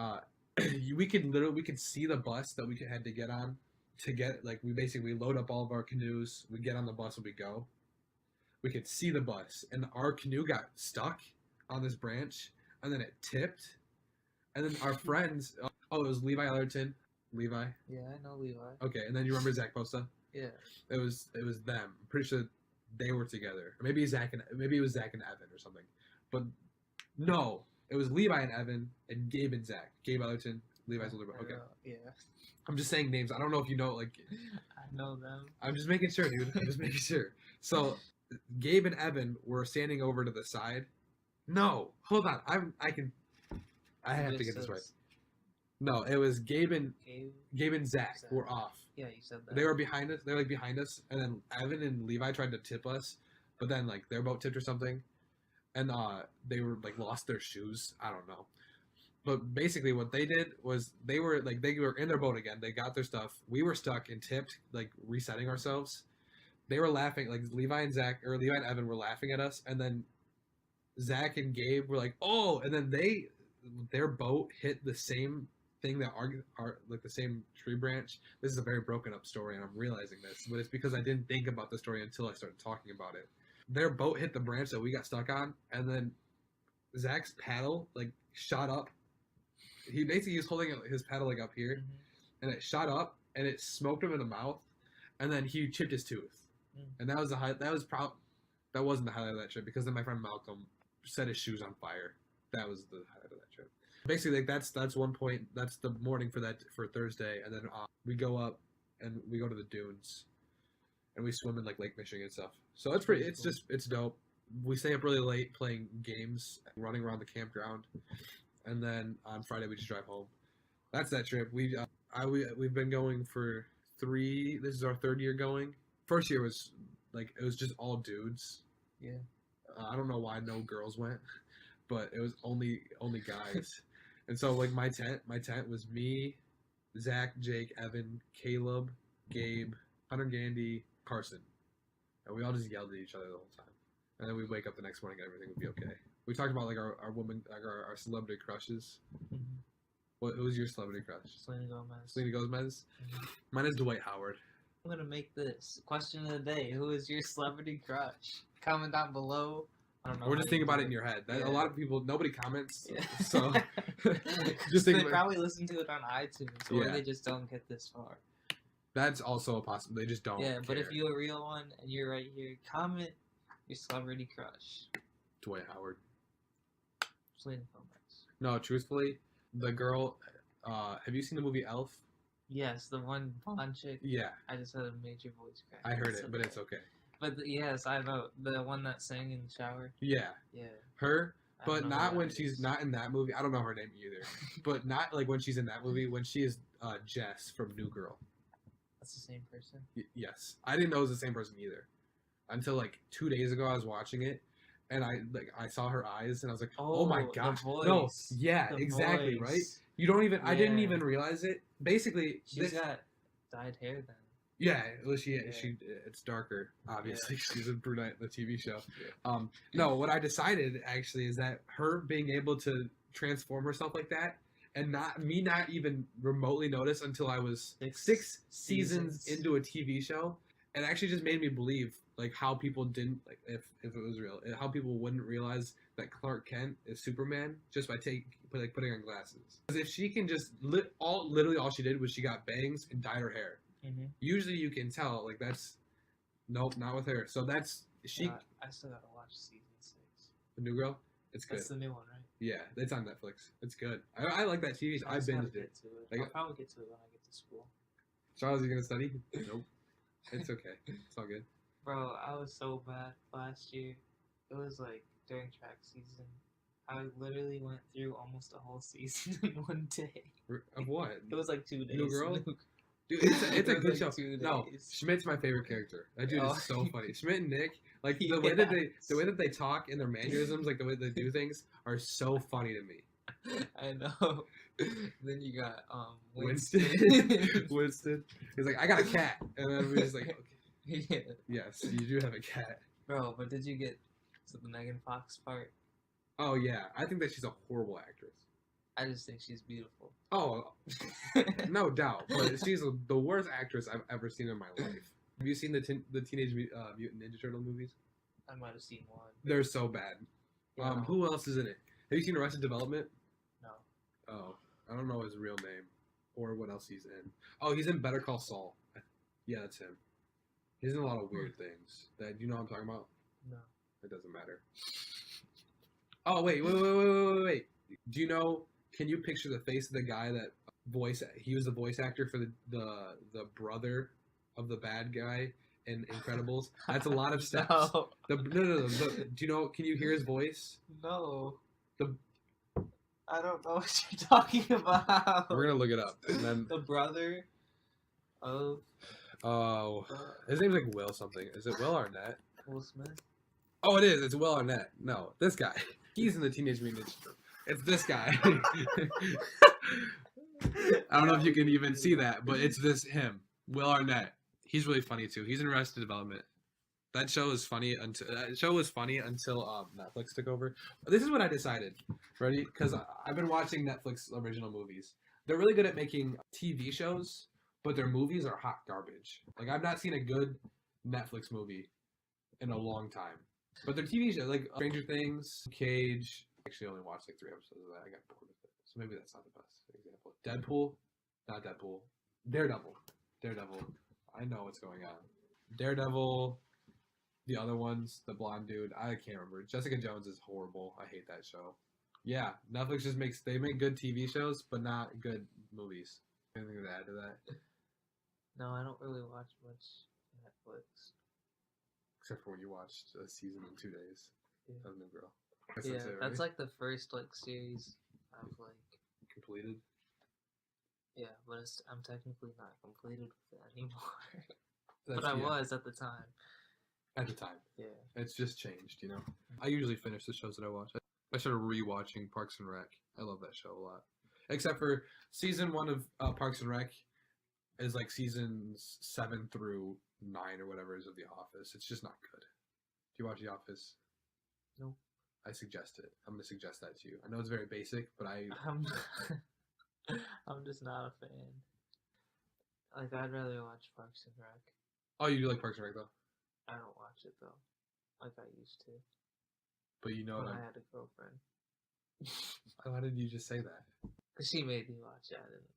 we could see the bus that we had to get on to get like we basically load up all of our canoes. We get on the bus and we go. We could see the bus, and our canoe got stuck on this branch, and then it tipped, and then our friends. Oh, it was Levi Ellerton. Levi. Yeah, I know Levi. Okay, and then you remember Zach Posta? Yeah. It was them. I'm pretty sure they were together. Or maybe it was Zach and Evan or something. But no, it was Levi and Evan and Gabe and Zach. Gabe Ellerton, Levi's older brother. Okay. Yeah. I'm just saying names. I don't know if you know like. I know them. I'm just making sure, dude. I'm just making sure. So, Gabe and Evan were standing over to the side. No, hold on. I have to get this right. No, it was Gabe and Zach were off. Yeah, you said that. They were behind us. They're like behind us, and then Evan and Levi tried to tip us, but then like their boat tipped or something, and they were like lost their shoes. I don't know, but basically what they did was they were in their boat again. They got their stuff. We were stuck and tipped, like resetting ourselves. They were laughing, like Levi and Evan were laughing at us, and then Zach and Gabe were like, "Oh!" And then their boat hit the same thing that are like the same tree branch. This is a very broken up story, and I'm realizing this, but it's because I didn't think about the story until I started talking about it. Their boat hit the branch that we got stuck on, and then Zach's paddle like shot up. He was holding his paddle like up here, and it shot up, and it smoked him in the mouth, and then he chipped his tooth. And that was that wasn't the highlight of that trip, because then my friend Malcolm set his shoes on fire. That was the highlight of that trip. Basically, like that's one point. That's the morning for Thursday, and then we go up and we go to the dunes, and we swim in like Lake Michigan and stuff. So it's pretty. It's just it's dope. We stay up really late playing games, running around the campground, and then on Friday we just drive home. That's that trip. We've been going for 3. This is our 3rd year going. First year was like it was just all dudes. Yeah. I don't know why no girls went, but it was only guys. And so like my tent was me, Zach, Jake, Evan, Caleb, Gabe, Hunter Gandy, Carson. And we all just yelled at each other the whole time. And then we wake up the next morning and everything would be okay. We talked about like our woman, like our celebrity crushes. Who was your celebrity crush? Selena Gomez. Mine is Dwight Howard. I'm gonna make this question of the day. Who is your celebrity crush? Comment down below. I don't know. Or just think about it in your head. A lot of people, nobody comments, so just think. They probably listen to it on iTunes, or they just don't get this far. That's also a possibility. They just don't. Yeah, care. But if you're a real one and you're right here, comment your celebrity crush. Dwight Howard. Selena Gomez. No, truthfully, the girl. Have you seen the movie Elf? Yes, the one blonde chick. Yeah. I just had a major voice crack. I heard it, but it's okay. But yes, I know the one that sang in the shower. Yeah. Yeah. Her, but not when she's not in that movie. I don't know her name either. But not like when she's in that movie. When she is Jess from New Girl. That's the same person. Yes, I didn't know it was the same person either, until like 2 days ago. I was watching it, and I saw her eyes, and I was like, oh my gosh, no, yeah, exactly, voice. Right? You don't even. Yeah. I didn't even realize it. Basically, she's got dyed hair then. Yeah, well, it's darker. Obviously, she's a brunette in the TV show. Yeah. No, what I decided actually is that her being able to transform herself like that, and not even remotely notice until I was 6 seasons into a TV show, it actually just made me believe like how people didn't like if it was real, how people wouldn't realize that Clark Kent is Superman just by putting on glasses. Because if she can just literally all she did was she got bangs and dyed her hair. Mm-hmm. Usually you can tell like that's nope, not with her. So that's she. I still gotta watch season 6. The New Girl. It's good. That's the new one, right? Yeah, it's on Netflix. It's good. I like that TV. I just gotta binged it. get to it. Like, I'll probably get to it when I get to school. Charles, you gonna study? Nope. It's okay. It's all good. Bro, I was so bad last year. It was like during track season. I literally went through almost a whole season in one day. Of what? It was like 2 days. New Girl? Dude, it's a was good like show. 2 No, days. Schmidt's my favorite character. That dude Oh. is so funny. Schmidt and Nick, like the way that they talk and their mannerisms, like the way they do things, are so funny to me. I know. Then you got Winston. Winston. He's like, I got a cat, and then we're just like, okay. Yeah. Yes, you do have a cat. Bro, but did you get to the Megan Fox part? Oh yeah, I think that she's a horrible actress. I just think she's beautiful. Oh, no doubt. But she's the worst actress I've ever seen in my life. Have you seen the Teenage Mutant Ninja Turtle movies? I might have seen one. They're so bad. Yeah. Who else is in it? Have you seen Arrested Development? No. Oh, I don't know his real name or what else he's in. Oh, he's in Better Call Saul. Yeah, that's him. He's in a lot of weird things. Do you know what I'm talking about? No. It doesn't matter. Oh, wait. Do you know? Can you picture the face of the guy that he was the voice actor for the brother of the bad guy in Incredibles? That's a lot of steps. No. No. Do you know? Can you hear his voice? No. The- I don't know what you're talking about. We're gonna look it up. And then The brother of his name's like Will something. Is it Will Arnett? Will Smith. Oh, it is. It's Will Arnett. No, this guy. He's in the Teenage Mutant Ninja Turtles. It's this guy. I don't know if you can even see that, but it's him, Will Arnett. He's really funny too. He's in Arrested Development. That show was funny until Netflix took over. This is what I decided. Ready? Because I've been watching Netflix original movies. They're really good at making TV shows, but their movies are hot garbage. Like I've not seen a good Netflix movie in a long time. But their TV shows, like Stranger Things, Cage. Actually, only watched like 3 episodes of that. I got bored with it, so maybe that's not the best example. Deadpool, not Deadpool. Daredevil. I know what's going on. Daredevil. The other ones, the blonde dude, I can't remember. Jessica Jones is horrible. I hate that show. Yeah, Netflix just make good TV shows, but not good movies. Anything to add to that? No, I don't really watch much Netflix. Except for when you watched a season in 2 days of New Girl. Yeah, that's like the first like series I've like completed. Yeah, but I'm technically not completed with it anymore. But I was at the time. At the time. Yeah. It's just changed, you know. I usually finish the shows that I watch. I started rewatching Parks and Rec. I love that show a lot. Except for season 1 of Parks and Rec is like seasons 7 through 9 or whatever is of The Office. It's just not good. Do you watch The Office? No. I suggest it. I'm going to suggest that to you. I know it's very basic, but I'm just not a fan. Like, I'd rather watch Parks and Rec. Oh, you do like Parks and Rec, though? I don't watch it, though. Like I used to. But you know when what I had a girlfriend. Why did you just say that? Because she made me watch it. I didn't.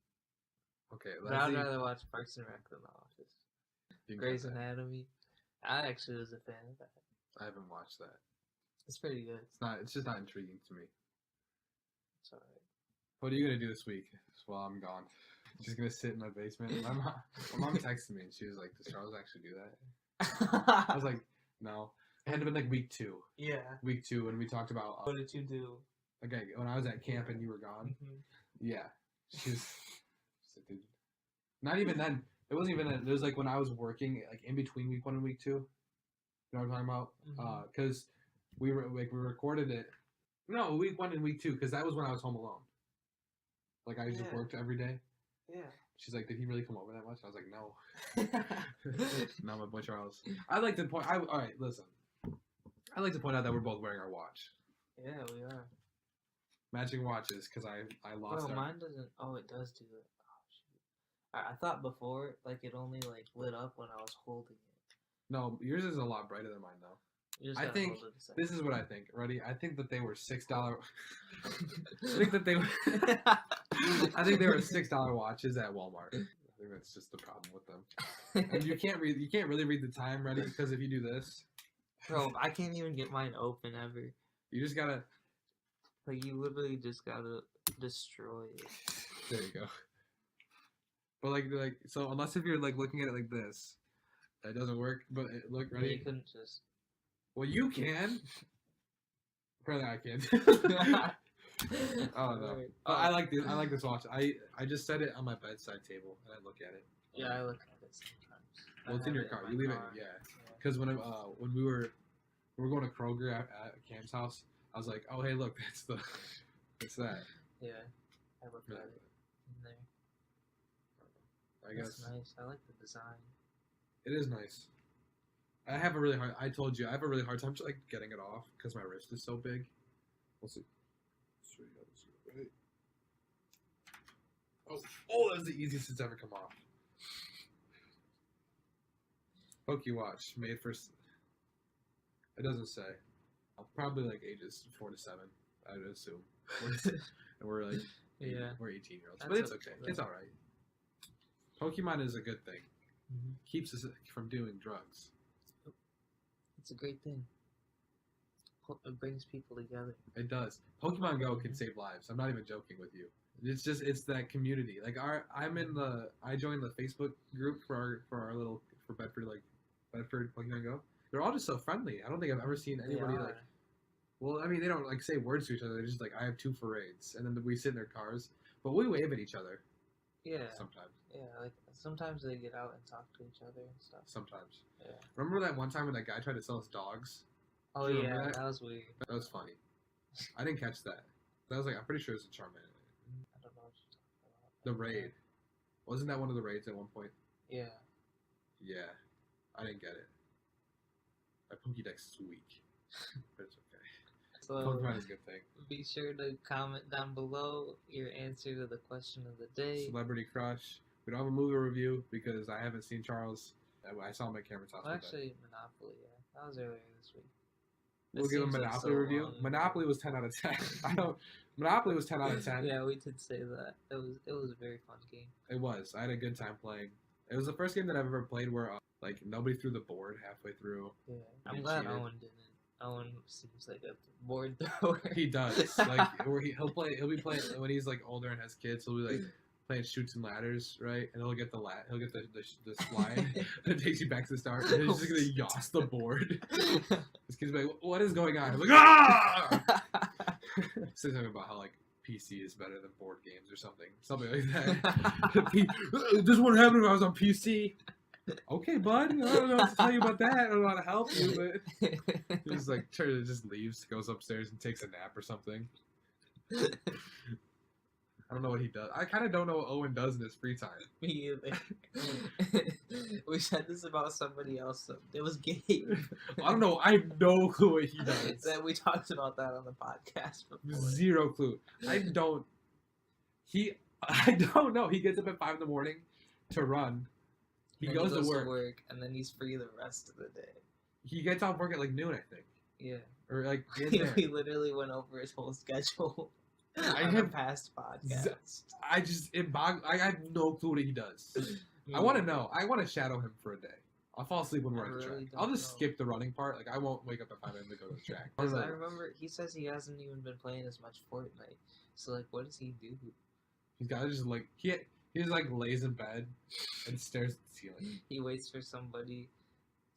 Okay, but I'd rather watch Parks and Rec than The Office. You Grey's Anatomy. I actually was a fan of that. I haven't watched that. It's pretty good. It's just not intriguing to me. It's alright. What are you gonna do this week while I'm gone? Just gonna sit in my basement? My mom texted me and she was like, "Does Charles actually do that?" I was like, "No." It had to been like week 2. Yeah. Week 2, and we talked about. What did you do? Okay, when I was at camp and you were gone. Mm-hmm. Yeah, she was. Dude. Not even then. It wasn't even then. It was like when I was working, like in between week 1 and week 2. You know what I'm talking about? Mm-hmm. Because we recorded it. No, week 1 and week 2, because that was when I was home alone. Like I just worked every day. Yeah. She's like, "Did he really come over that much?" I was like, "No." No, my boy Charles. I'd like to point. All right, listen. I'd like to point out that we're both wearing our watch. Yeah, we are. Matching watches, because I lost. Bro, mine doesn't. Oh, it does do it. Oh shoot! I thought before, like it only like lit up when I was holding it. No, yours is a lot brighter than mine, though. I think this is what I think. Ready? I think that they were $6. I think that they were. I think they were $6 watches at Walmart. I think that's just the problem with them. And you can't really read the time, ready? Because if you do this, bro, I can't even get mine open ever. you just gotta. Like, you literally just gotta destroy it. There you go. But like so unless if you're like looking at it like this, that doesn't work. But look, You ready? couldn't just. Well, you can. Apparently, I can't. Oh no! Alright. But I like this. I like this watch. I just set it on my bedside table and I look at it. Yeah, I look at it sometimes. Well, it's in your car. my You leave it. car. Yeah. Because when we were going to Kroger at Cam's house, I was like, oh hey, look, it's that. Yeah, I look at it in there. I That's guess nice. I like the design. it is nice. I told you I have a really hard time just like getting it off because my wrist is so big. We'll see. Let's show you how this goes, right? Oh, that's the easiest it's ever come off. Poke Watch made for. It doesn't say. Probably like ages 4 to 7. I would assume. And we're like, Yeah. we're 18-year-olds, That's but it's okay, okay. though. It's all right. Pokemon is a good thing. Mhm. Keeps us from doing drugs. It's a great thing. It brings people together. It does. Pokemon Go can save lives. I'm not even joking with you. It's that community. Like I joined the Facebook group for Bedford Pokemon Go. They're all just so friendly. I don't think I've ever seen anybody like. Well, I mean, they don't like say words to each other. They're just like, I have 2 for raids, and then we sit in their cars, but we wave at each other. Yeah. Sometimes. Yeah, like sometimes they get out and talk to each other and stuff. Sometimes. Yeah. Remember that one time when that guy tried to sell us dogs? Oh Do you yeah, remember that was weird. That was funny. I didn't catch that. That was like, I'm pretty sure it's a Charmander. I don't know what you're talking about. The raid. Wasn't that one of the raids at one point? Yeah. Yeah. I didn't get it. My Pokédex is weak. But it's okay. So Pokemon is a good thing. be sure to comment down below your answer to the question of the day. Celebrity crush. We don't have a movie review because I haven't seen Charles. I saw him at Cameron's house. Well, actually, Monopoly. Yeah, that was earlier this week. We'll This give him a seems like Monopoly so review. long ago. Monopoly was 10 out of 10. I don't. Monopoly was 10 out of 10. Yeah, we did say that. It was a very fun game. It was. I had a good time playing. It was the first game that I've ever played where like nobody threw the board halfway through. Yeah, I'm You glad cheated. Owen didn't. Owen seems like a board thrower. He does. Like where he'll be playing when he's like older and has kids. He'll be like playing Shoots and Ladders, right? And he'll get the slide that takes you back to the start. And he's just gonna yoss the board. This kid's like, "What is going on?" I'm like, "Ah!" Say something about how like PC is better than board games or something like that. This wouldn't happen if I was on PC. Okay, bud. I don't know what to tell you about that. I don't know how to help you, but he's like, just leaves, goes upstairs and takes a nap or something. I don't know what he does. I kind of don't know what Owen does in his free time. Me either. We said this about somebody else. It was Gabe. I don't know. I have no clue what he does. That we talked about that on the podcast before. Zero clue. I don't know. He gets up at 5 in the morning to run. He And goes to work. and then he's free the rest of the day. He gets off work at like noon, I think. Yeah. Or like We literally went over his whole schedule. I on have a past podcast. I have no clue what he does. I want to know. I want to shadow him for a day. I'll fall asleep when we're at the really track. don't I'll just know. skip the running part. Like I won't wake up at 5 a.m. to go to the track. I Because don't I know. remember he says he hasn't even been playing as much Fortnite. So like, what does he do? He's got to just like he just like lays in bed and stares at the ceiling. He waits for somebody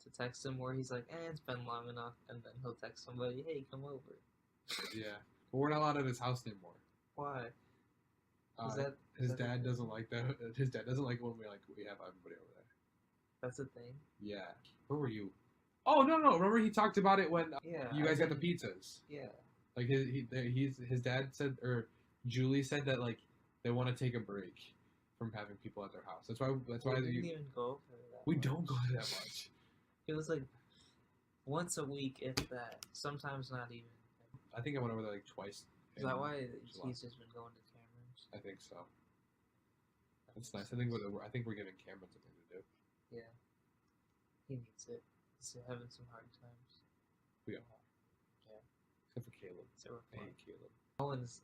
to text him where he's like, it's been long enough, and then he'll text somebody, hey, come over. Yeah, but we're not allowed at his house anymore. Why? His dad doesn't like that. His dad doesn't like when we have everybody over there. That's a thing? Yeah. Where were you? Oh no. Remember he talked about it when Yeah. you guys got the pizzas. Yeah. Like his dad said, or Julie said that like they want to take a break from having people at their house. That's why We didn't even go over that we much. don't go that much. It was like once a week, if that. Sometimes not even. I think I went over there like twice. Is that why July. he's just been going to Cameron's? I think so. That's nice. I think we're giving Cameron something to do. Yeah. He needs it. He's having some hard times. We are. Yeah. Except for Caleb. So we're I fine. hate Caleb. Owen's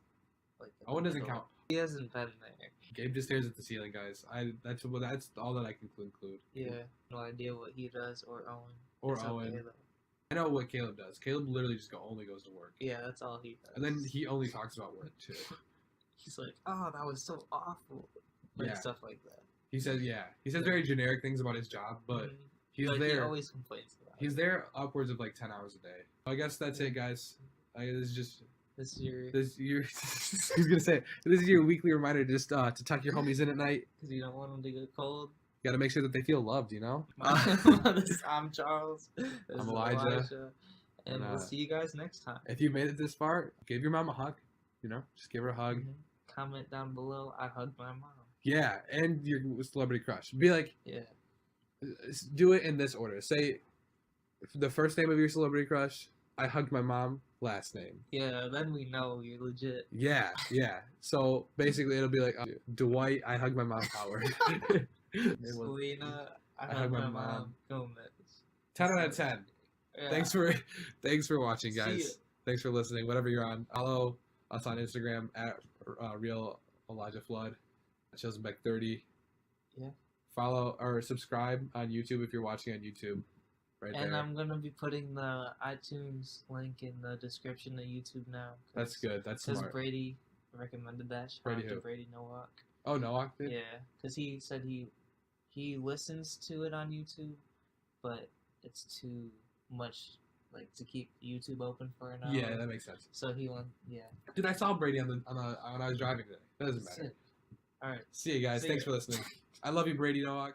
like. Owen doesn't count. He hasn't been there. Gabe just stares at the ceiling, guys. That's all that I can conclude. Yeah. No idea what he does or Owen. Or It's Owen. Okay, though. I know what Caleb does. Caleb literally just only goes to work. Yeah, that's all he does. And then he only talks about work too. He's like, oh, that was so awful. Like Yeah. stuff like that. He says very generic things about his job, but Mhm. he's Like, there. He always complains about He's it. there upwards of like 10 hours a day. I guess that's it, guys. This is just This year, he's gonna say this is your weekly reminder to just to tuck your homies in at night. because you don't want them to get cold. You got to make sure that they feel loved, you know. I'm Charles. This I'm is Elijah. And we'll see you guys next time. If you made it this far, give your mom a hug. You know, just give her a hug. Mhm. Comment down below. I hugged my mom. Yeah, and your celebrity crush. Be like, Yeah. do it in this order. Say the first name of your celebrity crush. I hugged my mom. Last name. Yeah. Then we know you're legit. Yeah. So basically, it'll be like Dwight. I hugged my mom. Howard. Selena. I hugged hugged my my mom. mom. Gomez. 10 out of 10. Yeah. Thanks for watching, See ya. guys. Thanks for listening. Whatever you're on, follow us on Instagram at Real Elijah Flood, Chosenbeck30. Yeah. Follow or subscribe on YouTube if you're watching on YouTube. Right And there. I'm gonna be putting the iTunes link in the description of YouTube now. That's good. That's Because smart. Brady recommended that. Shout Brady out to who? Brady Nowak. Oh, Noah did? Yeah, because he said he listens to it on YouTube, but it's too much like to keep YouTube open for an hour. Yeah, that makes sense. So he went. Yeah. Dude, I saw Brady when I was driving today. That doesn't matter. Sick. All right. See you guys. See Thanks ya. for listening. I love you, Brady Nowak.